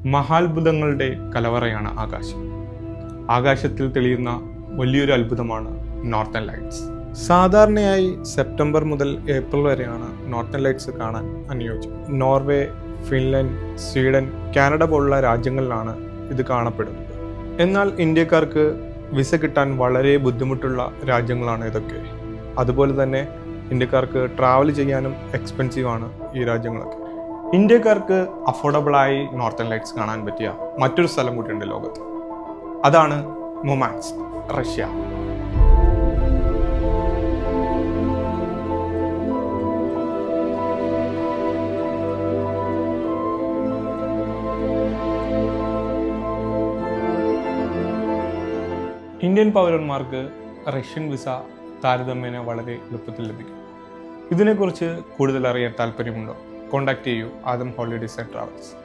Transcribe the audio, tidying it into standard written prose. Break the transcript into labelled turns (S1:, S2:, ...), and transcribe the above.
S1: മഹാത്ഭുതങ്ങളുടെ കലവറയാണ് ആകാശം. ആകാശത്തിൽ തെളിയുന്ന വലിയൊരു അത്ഭുതമാണ് നോർത്തേൺ ലൈറ്റ്സ്. സാധാരണയായി സെപ്റ്റംബർ മുതൽ ഏപ്രിൽ വരെയാണ് നോർത്തേൺ ലൈറ്റ്സ് കാണാൻ അനുയോജ്യം. നോർവേ, ഫിൻലൻഡ്, സ്വീഡൻ, കാനഡ പോലുള്ള രാജ്യങ്ങളിലാണ് ഇത് കാണപ്പെടുന്നത്. എന്നാൽ ഇന്ത്യക്കാർക്ക് വിസ കിട്ടാൻ വളരെ ബുദ്ധിമുട്ടുള്ള രാജ്യങ്ങളാണ് ഇതൊക്കെ. അതുപോലെ തന്നെ ഇന്ത്യക്കാർക്ക് ട്രാവൽ ചെയ്യാനും എക്സ്പെൻസീവാണ് ഈ രാജ്യങ്ങളൊക്കെ. ഇന്ത്യക്കാർക്ക് അഫോർഡബിളായി നോർത്തേൺ ലൈറ്റ്സ് കാണാൻ പറ്റിയ മറ്റൊരു സ്ഥലം കൂടിയുണ്ട് ലോകത്ത്. അതാണ് മുർമാൻസ്ക്, റഷ്യ. ഇന്ത്യൻ പൗരന്മാർക്ക് റഷ്യൻ വിസ താരതമ്യേന വളരെ എളുപ്പത്തിൽ ലഭിക്കും. ഇതിനെക്കുറിച്ച് കൂടുതൽ അറിയാൻ താല്പര്യമുണ്ടോ? കോൺടാക്ട് ചെയ്യൂ ആദം ഹോളിഡേയ്സ് ആൻഡ് ട്രാവൽസ്.